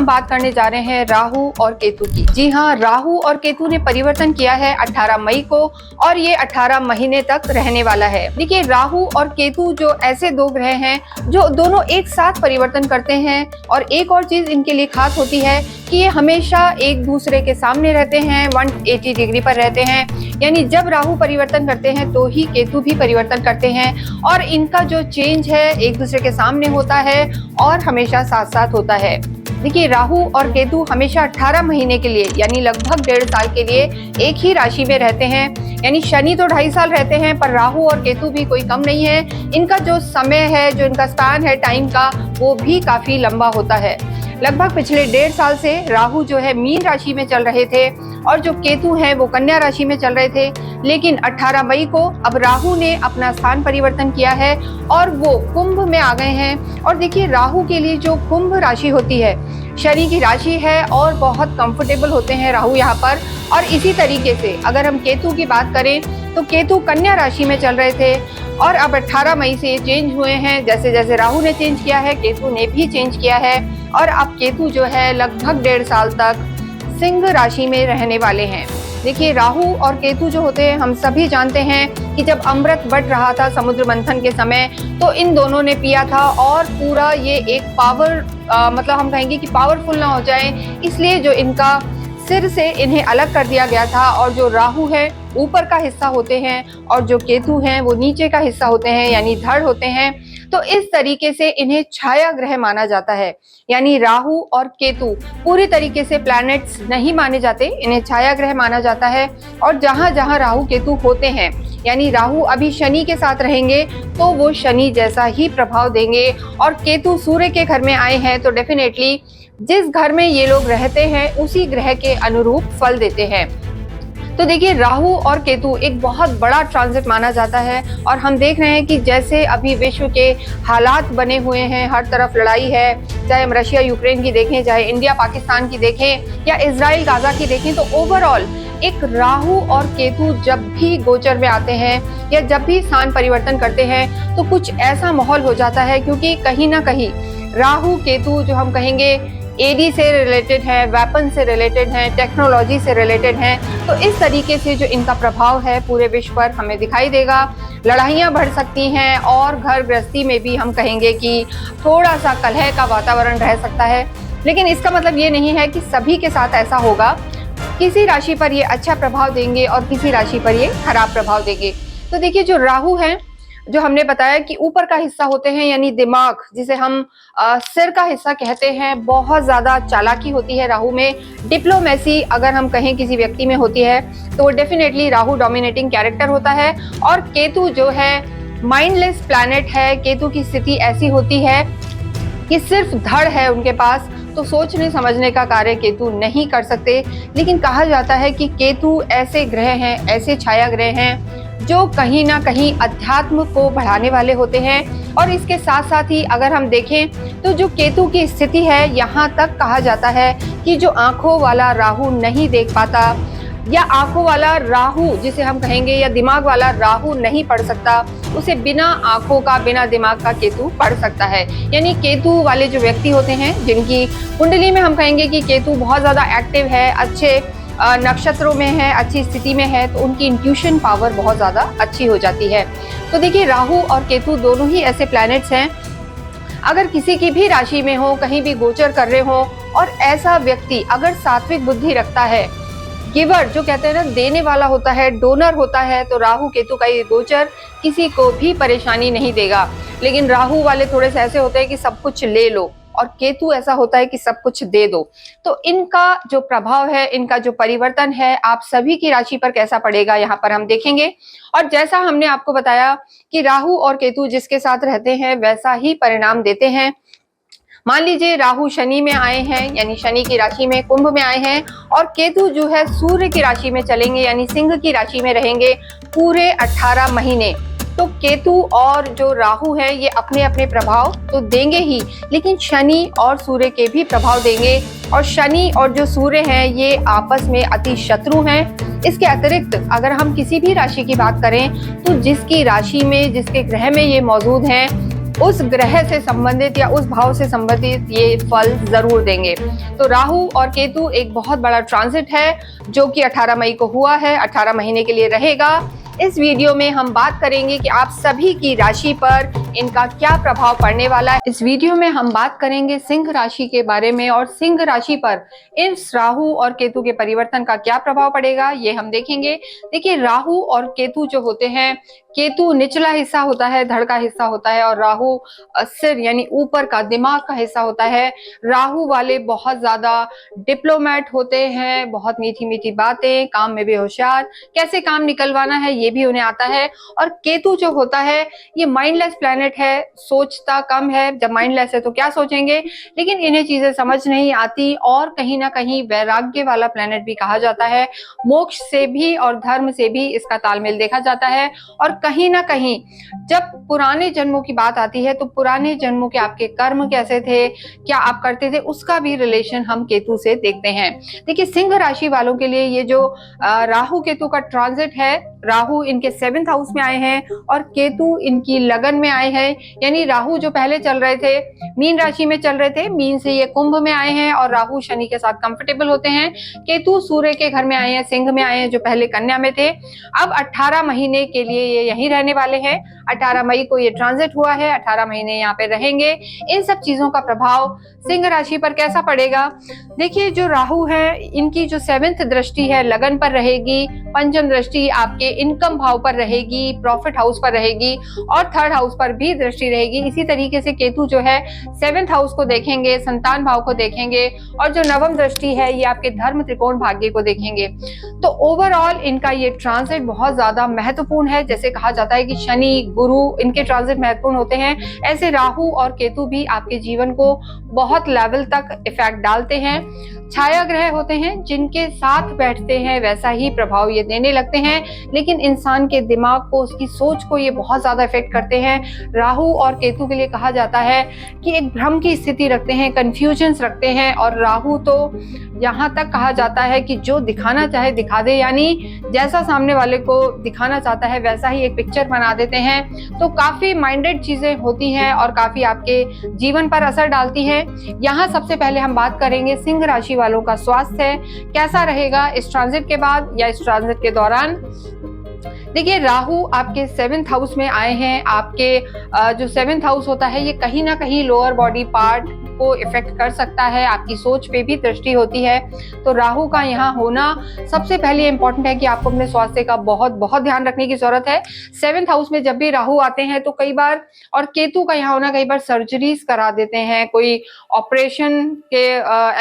हम बात करने जा रहे हैं राहु और केतु की। जी हाँ, राहु और केतु ने परिवर्तन किया है 18 मई को और ये 18 महीने तक रहने वाला है। देखिए, राहु और केतु जो ऐसे दो ग्रह हैं जो दोनों एक साथ परिवर्तन करते हैं, और एक और चीज इनके लिए खास होती है कि ये हमेशा एक दूसरे के सामने रहते हैं, 180 डिग्री पर रहते हैं। यानी जब राहु परिवर्तन करते हैं तो ही केतु भी परिवर्तन करते हैं, और इनका जो चेंज है एक दूसरे के सामने होता है और हमेशा साथ साथ होता है। देखिए, राहु और केतु हमेशा 18 महीने के लिए यानी लगभग 1.5 साल के लिए एक ही राशि में रहते हैं। यानी शनि तो 2.5 साल रहते हैं, पर राहु और केतु भी कोई कम नहीं है। इनका जो समय है, जो इनका स्पैन है टाइम का, वो भी काफी लंबा होता है। लगभग पिछले 1.5 साल से राहु जो है मीन राशि में चल रहे थे और जो केतु हैं वो कन्या राशि में चल रहे थे। लेकिन 18 मई को अब राहु ने अपना स्थान परिवर्तन किया है और वो कुंभ में आ गए हैं। और देखिए, राहु के लिए जो कुंभ राशि होती है शनि की राशि है और बहुत कंफर्टेबल होते हैं राहु यहाँ पर। और इसी तरीके से अगर हम केतु की बात करें तो केतु कन्या राशि में चल रहे थे और अब 18 मई से चेंज हुए हैं। जैसे जैसे राहु ने चेंज किया है, केतु ने भी चेंज किया है, और अब केतु जो है लगभग 1.5 साल तक सिंह राशि में रहने वाले हैं। देखिए, राहु और केतु जो होते हैं, हम सभी जानते हैं कि जब अमृत बट रहा था समुद्र मंथन के समय, तो इन दोनों ने पिया था और पूरा ये एक पावर मतलब हम कहेंगे कि पावरफुल ना हो जाए, इसलिए जो इनका सिर से इन्हें अलग कर दिया गया था। और जो राहु है ऊपर का हिस्सा होते हैं और जो केतु हैं वो नीचे का हिस्सा होते हैं, यानी धड़ होते हैं। तो इस तरीके से इन्हें छाया ग्रह माना जाता है। यानी राहु और केतु पूरी तरीके से प्लैनेट्स नहीं माने जाते, इन्हें छाया ग्रह माना जाता है। और जहां जहां राहु केतु होते हैं, यानी राहु अभी शनि के साथ रहेंगे तो वो शनि जैसा ही प्रभाव देंगे, और केतु सूर्य के घर में आए हैं तो डेफिनेटली जिस घर में ये लोग रहते हैं उसी ग्रह के अनुरूप फल देते हैं। तो देखिए, राहु और केतु एक बहुत बड़ा ट्रांजिट माना जाता है, और हम देख रहे हैं कि जैसे अभी विश्व के हालात बने हुए हैं, हर तरफ लड़ाई है, चाहे हम रशिया यूक्रेन की देखें, चाहे इंडिया पाकिस्तान की देखें या इजराइल गाजा की देखें, तो ओवरऑल एक राहु और केतु जब भी गोचर में आते हैं या जब भी स्थान परिवर्तन करते हैं तो कुछ ऐसा माहौल हो जाता है, क्योंकि कहीं ना कहीं राहु केतु जो हम कहेंगे एडी से रिलेटेड है, वेपन से रिलेटेड है, टेक्नोलॉजी से रिलेटेड है। तो इस तरीके से जो इनका प्रभाव है पूरे विश्व पर हमें दिखाई देगा। लड़ाइयाँ बढ़ सकती हैं और घर गृहस्थी में भी हम कहेंगे कि थोड़ा सा कलह का वातावरण रह सकता है। लेकिन इसका मतलब ये नहीं है कि सभी के साथ ऐसा होगा। किसी राशि पर ये अच्छा प्रभाव देंगे और किसी राशि पर ये खराब प्रभाव देंगे। तो देखिए, जो राहु है, जो हमने बताया कि ऊपर का हिस्सा होते हैं, यानी दिमाग, जिसे हम सिर का हिस्सा कहते हैं, बहुत ज्यादा चालाकी होती है राहु में। डिप्लोमेसी अगर हम कहें किसी व्यक्ति में होती है तो डेफिनेटली राहु डोमिनेटिंग कैरेक्टर होता है। और केतु जो है माइंडलेस प्लैनेट है। केतु की स्थिति ऐसी होती है कि सिर्फ धड़ है उनके पास, तो सोचने समझने का कार्य केतु नहीं कर सकते। लेकिन कहा जाता है कि केतु ऐसे ग्रह हैं, ऐसे छाया ग्रह हैं जो कहीं ना कहीं अध्यात्म को बढ़ाने वाले होते हैं। और इसके साथ साथ ही अगर हम देखें तो जो केतु की स्थिति है, यहाँ तक कहा जाता है कि जो आंखों वाला राहु नहीं देख पाता, या आंखों वाला राहु जिसे हम कहेंगे, या दिमाग वाला राहु नहीं पढ़ सकता, उसे बिना आंखों का, बिना दिमाग का केतु पढ़ सकता है। यानी केतु वाले जो व्यक्ति होते हैं, जिनकी कुंडली में हम कहेंगे कि केतु बहुत ज्यादा एक्टिव है, अच्छे नक्षत्रों में है, अच्छी स्थिति में है, तो उनकी इंट्यूशन पावर बहुत ज्यादा अच्छी हो जाती है। तो देखिए, राहु और केतु दोनों ही ऐसे प्लैनेट्स हैं, अगर किसी की भी राशि में हो, कहीं भी गोचर कर रहे हो, और ऐसा व्यक्ति अगर सात्विक बुद्धि रखता है, गिवर जो कहते हैं ना, देने वाला होता है, डोनर होता है, तो राहु केतु का ये गोचर किसी को भी परेशानी नहीं देगा। लेकिन राहु वाले थोड़े से ऐसे होते हैं कि सब कुछ ले लो, और केतु ऐसा होता है कि सब कुछ दे दो। तो इनका जो प्रभाव है, इनका जो परिवर्तन है, आप सभी की राशि पर कैसा पड़ेगा यहाँ पर हम देखेंगे। और जैसा हमने आपको बताया कि राहु और केतु जिसके साथ रहते हैं वैसा ही परिणाम देते हैं। मान लीजिए राहु शनि में आए हैं, यानी शनि की राशि में, कुंभ में आए हैं, और केतु जो है सूर्य की राशि में चलेंगे, यानी सिंह की राशि में रहेंगे पूरे 18 महीने। तो केतु और जो राहु है ये अपने अपने प्रभाव तो देंगे ही, लेकिन शनि और सूर्य के भी प्रभाव देंगे। और शनि और जो सूर्य हैं ये आपस में अति शत्रु हैं। इसके अतिरिक्त अगर हम किसी भी राशि की बात करें तो जिसकी राशि में, जिसके ग्रह में ये मौजूद हैं, उस ग्रह से संबंधित या उस भाव से संबंधित ये फल जरूर देंगे। तो राहु और केतु एक बहुत बड़ा ट्रांजिट है जो कि 18 मई को हुआ है, 18 महीने के लिए रहेगा। इस वीडियो में हम बात करेंगे कि आप सभी की राशि पर इनका क्या प्रभाव पड़ने वाला है। इस वीडियो में हम बात करेंगे सिंह राशि के बारे में और सिंह राशि पर इस राहु और केतु के परिवर्तन का क्या प्रभाव पड़ेगा ये हम देखेंगे। देखिए, राहु और केतु जो होते हैं, केतु निचला हिस्सा होता है, धड़ का हिस्सा होता है, और राहु सिर यानी ऊपर का दिमाग का हिस्सा होता है। राहु वाले बहुत ज्यादा डिप्लोमेट होते हैं, बहुत मीठी मीठी बातें, काम में भी होशियार, कैसे काम निकलवाना है ये भी उन्हें आता है। और केतु जो होता है ये माइंडलेस प्लैनेट है, सोचता कम है। जब माइंडलेस है तो क्या सोचेंगे, लेकिन इन्हें चीजें समझ नहीं आती और कहीं ना कहीं वैराग्य वाला प्लैनेट भी कहा जाता है। मोक्ष से भी और धर्म से भी इसका तालमेल देखा जाता है। और कहीं ना कहीं जब पुराने जन्मों की बात आती है तो पुराने जन्मों के आपके कर्म कैसे थे, क्या आप करते थे, उसका भी रिलेशन हम केतु से देखते हैं। देखिए, सिंह राशि वालों के लिए ये जो राहु केतु का ट्रांजिट है, राहु इनके 7th हाउस में आए हैं और केतु इनकी लगन में आए हैं। यानी राहु जो पहले चल रहे थे मीन राशि में चल रहे थे, मीन से ये कुंभ में आए हैं और राहु शनि के साथ कंफर्टेबल होते हैं। केतु सूर्य के घर में आए हैं, सिंह में आए हैं, जो पहले कन्या में थे। अब 18 महीने के लिए ये यहीं रहने वाले हैं। 18 मई को ये ट्रांजिट हुआ है, 18 महीने यहाँ पे रहेंगे। इन सब चीजों का प्रभाव सिंह राशि पर कैसा पड़ेगा? देखिए, जो राहु है इनकी जो 7th दृष्टि है लगन पर रहेगी, पंचम दृष्टि आपके इनकम भाव पर रहेगी, प्रॉफिट हाउस पर रहेगी और 3rd हाउस पर भी दृष्टि रहेगी। इसी तरीके से केतु जो है 7th हाउस को देखेंगे, संतान भाव को देखेंगे और जो नवम दृष्टि है ये आपके धर्म त्रिकोण भाग्य को देखेंगे। तो ओवरऑल इनका ये ट्रांजिट बहुत ज्यादा महत्वपूर्ण है। जैसे कहा जाता है कि शनि गुरु इनके ट्रांजिट महत्वपूर्ण होते हैं, ऐसे राहु और केतु भी आपके जीवन को बहुत लेवल तक इफेक्ट डालते हैं। छाया ग्रह होते हैं, जिनके साथ बैठते हैं वैसा ही प्रभाव ये देने लगते हैं, लेकिन इंसान के दिमाग को, उसकी सोच को ये बहुत ज्यादा इफेक्ट करते हैं। राहु और केतु के लिए कहा जाता है कि एक भ्रम की स्थिति रखते हैं, कंफ्यूजन्स रखते हैं। और राहु तो यहाँ तक कहा जाता है कि जो दिखाना चाहे दिखा दे, यानी जैसा सामने वाले को दिखाना चाहता है वैसा ही एक पिक्चर बना देते हैं। तो काफी माइंडेड चीजें होती हैं और काफी आपके जीवन पर असर डालती हैं। यहाँ सबसे पहले हम बात करेंगे सिंह राशि वालों का स्वास्थ्य कैसा रहेगा इस ट्रांजिट के बाद या इस ट्रांजिट के दौरान। देखिए, राहु आपके 7th हाउस में आए हैं। आपके जो 7th हाउस होता है ये कहीं ना कहीं लोअर बॉडी पार्ट को इफेक्ट कर सकता है, आपकी सोच पे भी दृष्टि होती है। तो राहु का यहाँ होना सबसे पहले इंपॉर्टेंट है कि आपको अपने स्वास्थ्य का बहुत बहुत ध्यान रखने की जरूरत है। 7th हाउस में जब भी राहु आते हैं तो कई बार, और केतु का यहाँ होना, कई बार सर्जरीज करा देते हैं, कोई ऑपरेशन के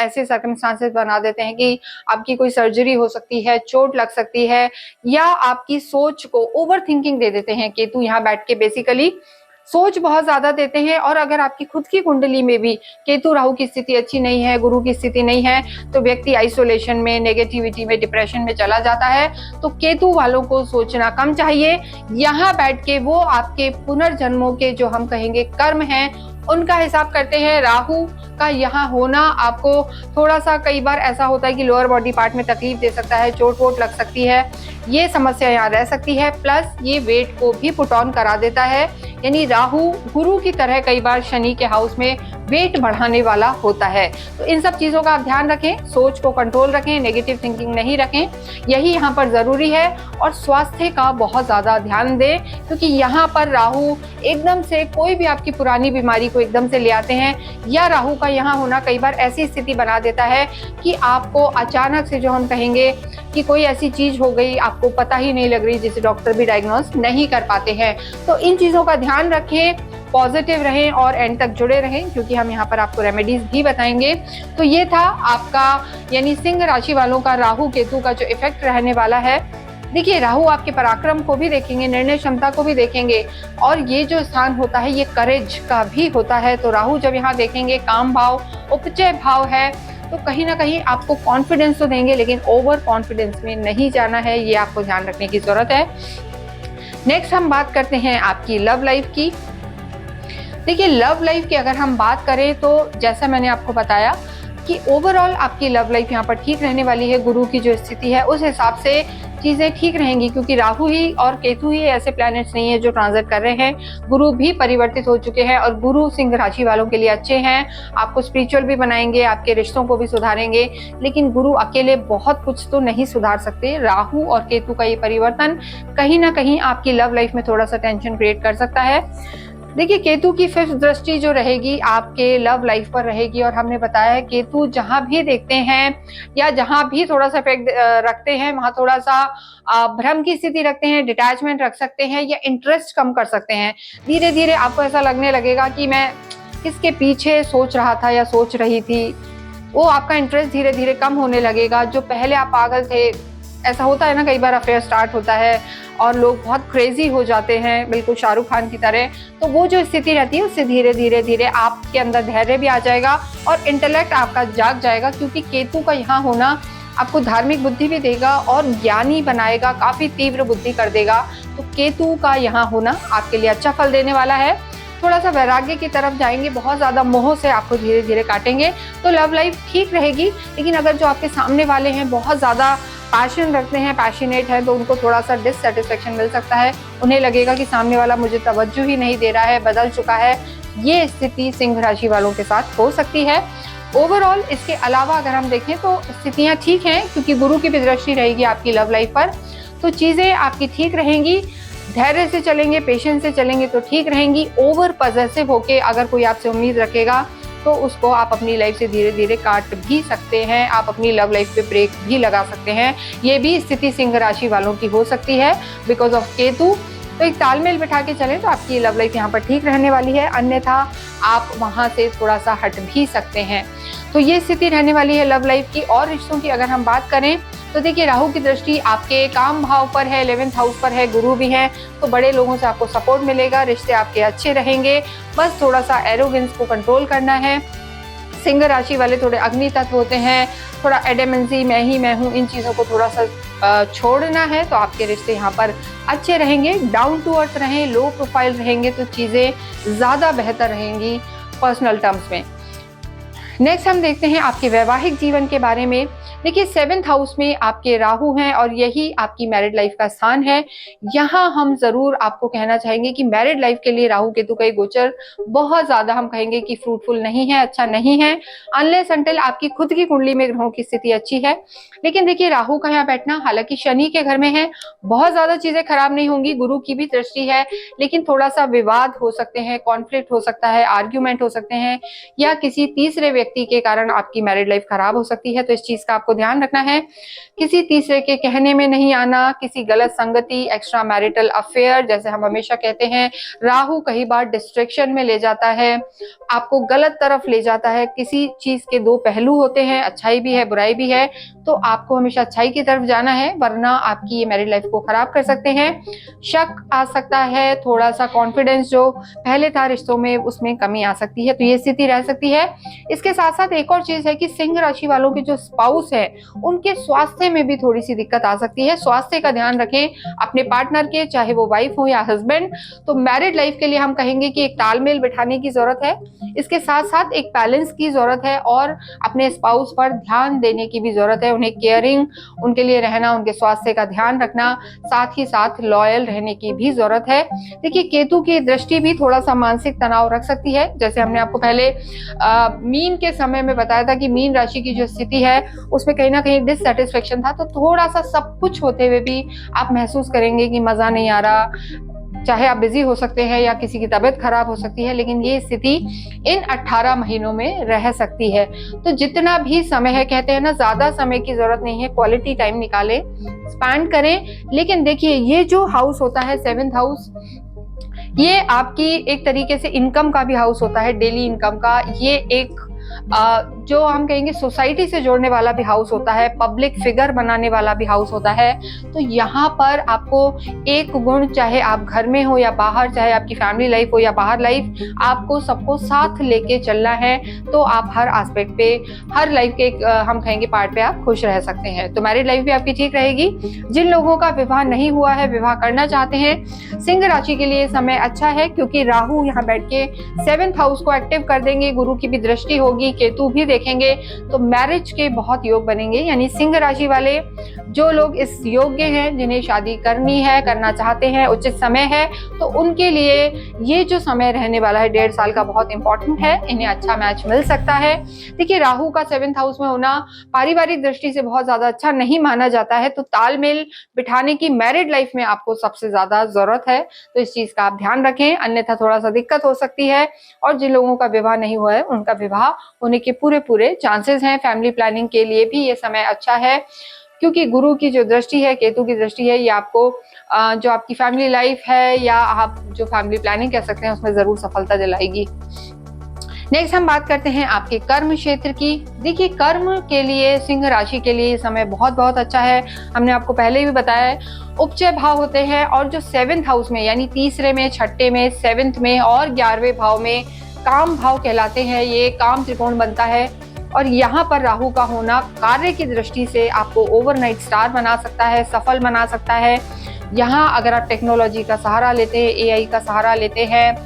ऐसे सर्कमस्टांसेस बना देते हैं कि आपकी कोई सर्जरी हो सकती है, चोट लग सकती है, या आपकी सोच को ओवर थिंकिंग दे देते हैं। केतु यहाँ बैठ के बेसिकली सोच बहुत ज्यादा देते हैं। और अगर आपकी खुद की कुंडली में भी केतु राहु की स्थिति अच्छी नहीं है, गुरु की स्थिति नहीं है, तो व्यक्ति आइसोलेशन में, नेगेटिविटी में, डिप्रेशन में चला जाता है। तो केतु वालों को सोचना कम चाहिए। यहाँ बैठ के वो आपके पुनर्जन्मों के जो हम कहेंगे कर्म हैं उनका हिसाब करते हैं। राहु का यहाँ होना आपको थोड़ा सा, कई बार ऐसा होता है कि लोअर बॉडी पार्ट में तकलीफ दे सकता है, चोट वोट लग सकती है, ये समस्या यहाँ रह सकती है। प्लस ये वेट को भी पुट ऑन करा देता है, यानी राहु गुरु की तरह कई बार शनि के हाउस में वेट बढ़ाने वाला होता है। तो इन सब चीजों का आप ध्यान रखें, सोच को कंट्रोल रखें, नेगेटिव थिंकिंग नहीं रखें, यही यहाँ पर जरूरी है। और स्वास्थ्य का बहुत ज्यादा ध्यान दें, क्योंकि यहाँ पर राहु एकदम से कोई भी आपकी पुरानी बीमारी को एकदम से ले आते हैं, या राहु का यहाँ होना कई बार ऐसी स्थिति बना देता है कि आपको अचानक से, जो हम कहेंगे कि कोई ऐसी चीज हो गई आपको पता ही नहीं लग रही, जिसे डॉक्टर भी डायग्नोस नहीं कर पाते हैं। तो इन चीजों का ध्यान रखें, पॉजिटिव रहें और एंड तक जुड़े रहें, क्योंकि हम यहाँ पर आपको रेमेडीज भी बताएंगे। तो ये था आपका, यानी सिंह राशि वालों का राहु केतु का जो इफेक्ट रहने वाला है। देखिए, राहु आपके पराक्रम को भी देखेंगे, निर्णय क्षमता को भी देखेंगे, और ये जो स्थान होता है ये करेज का भी होता है। तो राहु जब यहाँ देखेंगे, काम भाव उपचय भाव है, तो कहीं ना कहीं आपको कॉन्फिडेंस तो देंगे, लेकिन ओवर कॉन्फिडेंस में नहीं जाना है, ये आपको ध्यान रखने की जरूरत है। नेक्स्ट हम बात करते हैं आपकी लव लाइफ की। देखिए, लव लाइफ की अगर हम बात करें तो जैसा मैंने आपको बताया कि ओवरऑल आपकी लव लाइफ यहाँ पर ठीक रहने वाली है। गुरु की जो स्थिति है उस हिसाब से चीजें ठीक रहेंगी, क्योंकि राहु ही और केतु ही ऐसे प्लैनेट्स नहीं है जो ट्रांजिट कर रहे हैं। गुरु भी परिवर्तित हो चुके हैं और गुरु सिंह राशि वालों के लिए अच्छे हैं, आपको स्पिरिचुअल भी बनाएंगे, आपके रिश्तों को भी सुधारेंगे। लेकिन गुरु अकेले बहुत कुछ तो नहीं सुधार सकते। राहु और केतु का ये परिवर्तन कहीं ना कहीं आपकी लव लाइफ में थोड़ा सा टेंशन क्रिएट कर सकता है। देखिए, केतु की 5th दृष्टि जो रहेगी आपके लव लाइफ पर रहेगी, और हमने बताया है केतु जहां भी देखते हैं या जहां भी थोड़ा सा इफेक्ट रखते हैं वहां थोड़ा सा भ्रम की स्थिति रखते हैं, डिटैचमेंट रख सकते हैं या इंटरेस्ट कम कर सकते हैं। धीरे धीरे आपको ऐसा लगने लगेगा कि मैं किसके पीछे सोच रहा था या सोच रही थी, वो आपका इंटरेस्ट धीरे धीरे कम होने लगेगा। जो पहले आप पागल थे, ऐसा होता है ना, कई बार अफेयर स्टार्ट होता है और लोग बहुत क्रेजी हो जाते हैं, बिल्कुल शाहरुख खान की तरह, तो वो जो स्थिति रहती है उससे धीरे धीरे धीरे आपके अंदर धैर्य भी आ जाएगा और इंटेलेक्ट आपका जाग जाएगा, क्योंकि केतु का यहाँ होना आपको धार्मिक बुद्धि भी देगा और ज्ञानी बनाएगा, काफी तीव्र बुद्धि कर देगा। तो केतु का यहाँ होना आपके लिए अच्छा फल देने वाला है। थोड़ा सा वैराग्य की तरफ जाएंगे, बहुत ज्यादा मोह से आपको धीरे धीरे काटेंगे, तो लव लाइफ ठीक रहेगी। लेकिन अगर जो आपके सामने वाले हैं बहुत ज्यादा पैशन रखते हैं, पैशनेट है, तो उनको थोड़ा सा डिससेटिस्फेक्शन मिल सकता है। उन्हें लगेगा कि सामने वाला मुझे तवज्जो ही नहीं दे रहा है, बदल चुका है। ये स्थिति सिंह राशि वालों के साथ हो सकती है। ओवरऑल इसके अलावा अगर हम देखें तो स्थितियां ठीक हैं, क्योंकि गुरु की भी दृष्टि रहेगी आपकी लव लाइफ पर, तो चीजें आपकी ठीक रहेंगी। धैर्य से चलेंगे, पेशेंस से चलेंगे तो ठीक रहेंगी। ओवर पॉजिटिव होके अगर कोई आपसे उम्मीद रखेगा तो उसको आप अपनी लाइफ से धीरे धीरे काट भी सकते हैं, आप अपनी लव लाइफ पे ब्रेक भी लगा सकते हैं। ये भी स्थिति सिंह राशि वालों की हो सकती है बिकॉज ऑफ केतु। तो एक तालमेल बिठा के चलें तो आपकी लव लाइफ यहाँ पर ठीक रहने वाली है, अन्यथा आप वहाँ से थोड़ा सा हट भी सकते हैं। तो ये स्थिति रहने वाली है लव लाइफ की। और रिश्तों की अगर हम बात करें तो देखिए, राहु की दृष्टि आपके काम भाव पर है, 11th हाउस पर है, गुरु भी है, तो बड़े लोगों से आपको सपोर्ट मिलेगा, रिश्ते आपके अच्छे रहेंगे। बस थोड़ा सा एरोगेंस को कंट्रोल करना है। सिंह राशि वाले थोड़े अग्नि तत्व होते हैं, थोड़ा एडेमेंसी, मैं ही मैं हूँ, इन चीज़ों को थोड़ा सा छोड़ना है, तो आपके रिश्ते यहाँ पर अच्छे रहेंगे। डाउन टू अर्थ रहें, लो प्रोफाइल रहेंगे तो चीज़ें ज़्यादा बेहतर रहेंगी पर्सनल टर्म्स में। नेक्स्ट हम देखते हैं आपके वैवाहिक जीवन के बारे में। देखिए, 7th हाउस में आपके राहु हैं और यही आपकी मैरिड लाइफ का स्थान है। यहाँ हम जरूर आपको कहना चाहेंगे कि मैरिड लाइफ के लिए राहु केतु का गोचर बहुत ज्यादा हम कहेंगे कि फ्रूटफुल नहीं है, अच्छा नहीं है, अनलेस अनटिल आपकी खुद की कुंडली में ग्रहों की स्थिति अच्छी है। लेकिन देखिए, राहु का यहाँ बैठना हालांकि शनि के घर में है, बहुत ज्यादा चीजें खराब नहीं होंगी, गुरु की भी दृष्टि है, लेकिन थोड़ा सा विवाद हो सकते हैं, कॉन्फ्लिक्ट हो सकता है, आर्ग्यूमेंट हो सकते हैं, या किसी तीसरे व्यक्ति के कारण आपकी मैरिड लाइफ खराब हो सकती है। तो इस चीज का आपको ध्यान रखना है, किसी तीसरे के कहने में नहीं आना, किसी गलत संगति, एक्स्ट्रा मैरिटल अफेयर, जैसे हम हमेशा कहते हैं राहु कई बार डिस्ट्रैक्शन में ले जाता है, आपको गलत तरफ ले जाता है। किसी चीज के दो पहलू होते हैं, अच्छाई भी है, बुराई भी है, तो आपको हमेशा अच्छाई की तरफ जाना है, वरना आपकी ये मैरिड लाइफ को खराब कर सकते हैं। शक आ सकता है, थोड़ा सा कॉन्फिडेंस जो पहले था रिश्तों में उसमें कमी आ सकती है, तो ये स्थिति रह सकती है। इसके साथ साथ एक और चीज है कि सिंह राशि वालों के जो स्पाउस है उनके स्वास्थ्य में भी थोड़ी सी दिक्कत आ सकती है। स्वास्थ्य का ध्यान रखें अपने पार्टनर के, चाहे वो वाइफ हो या हस्बैंड। तो मैरिड लाइफ के लिए हम कहेंगे कि एक तालमेल बिठाने की जरूरत है, इसके साथ साथ एक बैलेंस की जरूरत है और अपने स्पाउस पर ध्यान देने की भी जरूरत है, उन्हें केयरिंग, उनके लिए रहना, उनके स्वास्थ्य का ध्यान रखना, साथ ही साथ लॉयल रहने की भी जरूरत है। देखिए, केतु की दृष्टि भी थोड़ा सा मानसिक तनाव रख सकती है, जैसे हमने आपको पहले मीन के समय में बताया था कि मीन राशि की जो स्थिति है उसमें कहीं ना कहीं डिससेटिस्फेक्शन था, तो थोड़ा सा सब कुछ होते हुए भी आप महसूस करेंगे कि मजा नहीं आ रहा, चाहे आप बिजी हो सकते हैं या किसी की तबीयत खराब हो सकती है, लेकिन ये स्थिति इन 18 महीनों में रह सकती है। तो जितना भी समय है, कहते हैं ना, ज्यादा समय की जरूरत नहीं है, क्वालिटी टाइम निकालें, स्पेंड करें। लेकिन देखिए, ये जो हाउस होता है 7th हाउस, ये आपकी एक तरीके से इनकम का भी हाउस होता है, डेली इनकम का। ये एक जो हम कहेंगे सोसाइटी से जोड़ने वाला भी हाउस होता है, पब्लिक फिगर बनाने वाला भी हाउस होता है। तो यहाँ पर आपको एक गुण, चाहे आप घर में हो या बाहर, चाहे आपकी फैमिली लाइफ हो या बाहर लाइफ, आपको सबको साथ लेके चलना है, तो आप हर एस्पेक्ट पे, हर लाइफ के हम कहेंगे पार्ट पे आप खुश रह सकते हैं। तो मैरिड लाइफ भी आपकी ठीक रहेगी। जिन लोगों का विवाह नहीं हुआ है, विवाह करना चाहते हैं, सिंह राशि के लिए समय अच्छा है, क्योंकि राहु यहाँ बैठ के 7th हाउस को एक्टिव कर देंगे, गुरु की भी दृष्टि होगी, केतु भी देखेंगे तो मैरिज के बहुत योग बनेंगे। यानी सिंह राशि वाले जो लोग इस योग्य हैं, जिन्हें शादी करनी है, करना चाहते हैं, उचित समय है, तो उनके लिए ये जो समय रहने वाला है 1.5 साल का बहुत इंपॉर्टेंट है। इन्हें अच्छा मैच मिल सकता है। देखिए, राहु का 7th हाउस में होना पारिवारिक दृष्टि से बहुत ज्यादा अच्छा नहीं माना जाता है, तो तालमेल बिठाने की मैरिड लाइफ में आपको सबसे ज्यादा जरूरत है, तो इस चीज का आप ध्यान रखें, अन्यथा थोड़ा सा दिक्कत हो सकती है। और जिन लोगों का विवाह नहीं हुआ है उनका विवाह होने के पूरे चांसेस हैं। फैमिली प्लानिंग के लिए भी ये समय अच्छा है, क्योंकि गुरु की जो दृष्टि है, केतु की दृष्टि है, ये आपको जो आपकी फैमिली लाइफ है या आप जो फैमिली प्लानिंग कह सकते हैं उसमें जरूर सफलता दिलाएगी। नेक्स्ट हम बात करते हैं आपके कर्म क्षेत्र की। देखिए, कर्म के लिए सिंह राशि के लिए समय बहुत अच्छा है। हमने आपको पहले भी बताया है, उपचय भाव होते हैं और जो 7th हाउस में यानी तीसरे में, छठे में, 7th में और 11वें भाव में काम भाव कहलाते हैं। ये काम त्रिकोण बनता है और यहाँ पर राहु का होना कार्य की दृष्टि से आपको ओवरनाइट स्टार बना सकता है, सफल बना सकता है। यहाँ अगर आप टेक्नोलॉजी का सहारा लेते हैं, एआई का सहारा लेते हैं,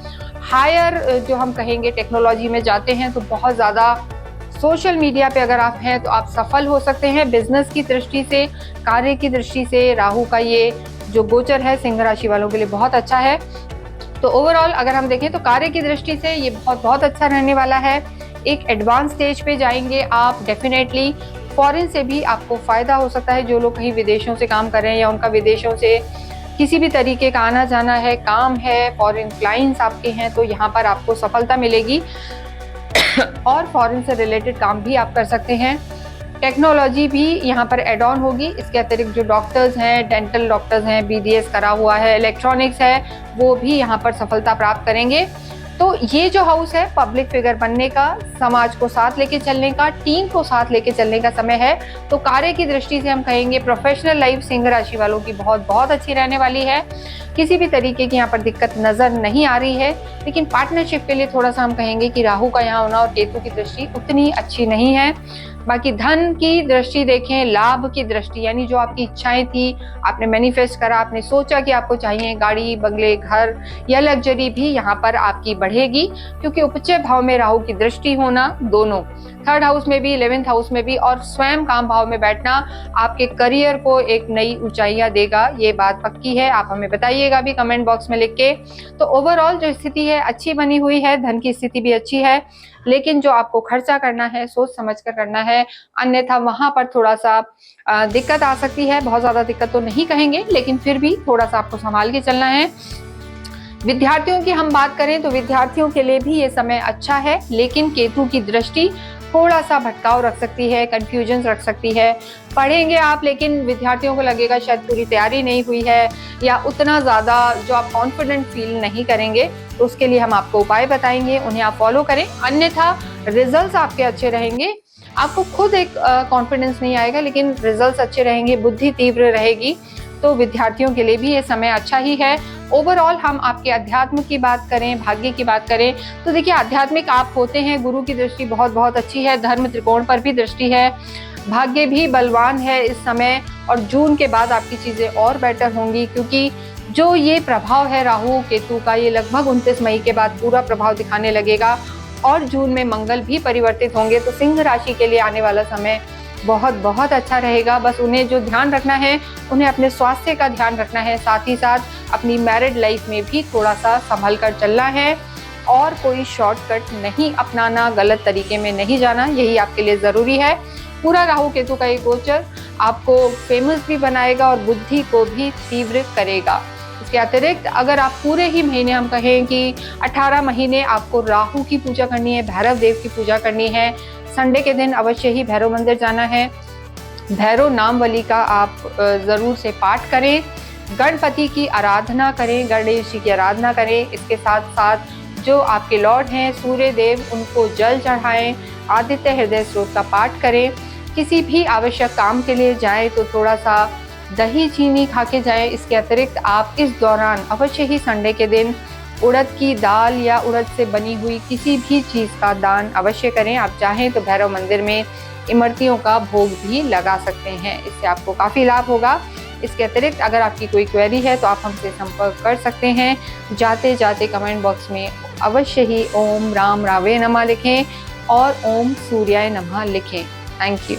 हायर जो हम कहेंगे टेक्नोलॉजी में जाते हैं, तो बहुत ज़्यादा सोशल मीडिया पे अगर आप हैं तो आप सफल हो सकते हैं। बिजनेस की दृष्टि से, कार्य की दृष्टि से राहु का ये जो गोचर है सिंह राशि वालों के लिए बहुत अच्छा है। तो ओवरऑल अगर हम देखें तो कार्य की दृष्टि से ये बहुत अच्छा रहने वाला है। एक एडवांस स्टेज पे जाएंगे आप डेफिनेटली। फॉरेन से भी आपको फायदा हो सकता है। जो लोग कहीं विदेशों से काम कर रहे हैं या उनका विदेशों से किसी भी तरीके का आना जाना है, काम है, फॉरेन क्लाइंट्स आपके हैं, तो यहाँ पर आपको सफलता मिलेगी और फॉरेन से रिलेटेड काम भी आप कर सकते हैं। टेक्नोलॉजी भी यहाँ पर एड ऑन होगी। इसके अतिरिक्त जो डॉक्टर्स हैं, डेंटल डॉक्टर्स हैं, बीडीएस करा हुआ है, इलेक्ट्रॉनिक्स है, वो भी यहाँ पर सफलता प्राप्त करेंगे। तो ये जो हाउस है पब्लिक फिगर बनने का, समाज को साथ लेके चलने का, टीम को साथ लेके चलने का समय है। तो कार्य की दृष्टि से हम कहेंगे प्रोफेशनल लाइफ सिंह राशि वालों की बहुत अच्छी रहने वाली है। किसी भी तरीके की यहाँ पर दिक्कत नजर नहीं आ रही है। लेकिन पार्टनरशिप के लिए थोड़ा सा हम कहेंगे कि राहु का यहाँ होना और केतु की दृष्टि उतनी अच्छी नहीं है। बाकी धन की दृष्टि देखें, लाभ की दृष्टि यानी जो आपकी इच्छाएं थी, आपने मैनिफेस्ट करा, आपने सोचा कि आपको चाहिए गाड़ी, बंगले, घर या लग्जरी, भी यहाँ पर आपकी बढ़ेगी, क्योंकि उपचय भाव में राहु की दृष्टि होना, दोनों 3rd हाउस में भी, 11th हाउस में भी और स्वयं काम भाव में बैठना आपके करियर को एक नई ऊंचाइयां देगा। ये बात पक्की है। आप हमें बताइएगा भी कमेंट बॉक्स में लिख के। तो ओवरऑल जो स्थिति है अच्छी बनी हुई है, धन की स्थिति भी अच्छी है, लेकिन जो आपको खर्चा करना है सोच समझ कर करना है, अन्यथा वहां पर थोड़ा सा दिक्कत आ सकती है। बहुत ज्यादा दिक्कत तो नहीं कहेंगे, लेकिन फिर भी थोड़ा सा आपको संभाल के चलना है। विद्यार्थियों की हम बात करें तो विद्यार्थियों के लिए भी ये समय अच्छा है, लेकिन केतु की दृष्टि थोड़ा सा भटकाव रख सकती है, कंफ्यूजन रख सकती है। पढ़ेंगे आप, लेकिन विद्यार्थियों को लगेगा शायद पूरी तैयारी नहीं हुई है या उतना ज़्यादा जो आप कॉन्फिडेंट फील नहीं करेंगे। तो उसके लिए हम आपको उपाय बताएंगे, उन्हें आप फॉलो करें, अन्यथा रिजल्ट्स आपके अच्छे रहेंगे। आपको खुद एक कॉन्फिडेंस नहीं आएगा, लेकिन रिजल्ट्स अच्छे रहेंगे, बुद्धि तीव्र रहेगी। तो विद्यार्थियों के लिए भी ये समय अच्छा ही है। ओवरऑल हम आपके अध्यात्म की बात करें, भाग्य की बात करें, तो देखिए आध्यात्मिक आप होते हैं, गुरु की दृष्टि बहुत अच्छी है, धर्म त्रिकोण पर भी दृष्टि है, भाग्य भी बलवान है इस समय। और जून के बाद आपकी चीजें और बेटर होंगी, क्योंकि जो ये प्रभाव है राहु केतु का, ये लगभग 29 मई के बाद पूरा प्रभाव दिखाने लगेगा और जून में मंगल भी परिवर्तित होंगे। तो सिंह राशि के लिए आने वाला समय बहुत अच्छा रहेगा। बस उन्हें जो ध्यान रखना है, उन्हें अपने स्वास्थ्य का ध्यान रखना है, साथ ही साथ अपनी मैरिड लाइफ में भी थोड़ा सा संभल कर चलना है और कोई शॉर्टकट नहीं अपनाना, गलत तरीके में नहीं जाना, यही आपके लिए जरूरी है। पूरा राहु केतु का ये गोचर आपको फेमस भी बनाएगा और बुद्धि को भी तीव्र करेगा। इसके अतिरिक्त अगर आप पूरे ही महीने, हम कहें कि 18 महीने आपको राहु की पूजा करनी है, भैरव देव की पूजा करनी है, संडे के दिन अवश्य ही भैरव मंदिर जाना है, भैरव नामवली का आप जरूर से पाठ करें, गणपति की आराधना करें, गणेश जी की आराधना करें। इसके साथ साथ जो आपके लॉर्ड हैं सूर्य देव, उनको जल चढ़ाएं, आदित्य हृदय स्रोत का पाठ करें। किसी भी आवश्यक काम के लिए जाएं तो थोड़ा सा दही चीनी खा के जाएं। इसके अतिरिक्त आप इस दौरान अवश्य ही संडे के दिन उड़द की दाल या उड़द से बनी हुई किसी भी चीज़ का दान अवश्य करें। आप चाहें तो भैरव मंदिर में इमरतियों का भोग भी लगा सकते हैं, इससे आपको काफ़ी लाभ होगा। इसके अतिरिक्त अगर आपकी कोई क्वेरी है तो आप हमसे संपर्क कर सकते हैं। जाते जाते कमेंट बॉक्स में अवश्य ही ओम राम रावे नमः लिखें। और ओम सूर्याय नमः लिखें। Thank you.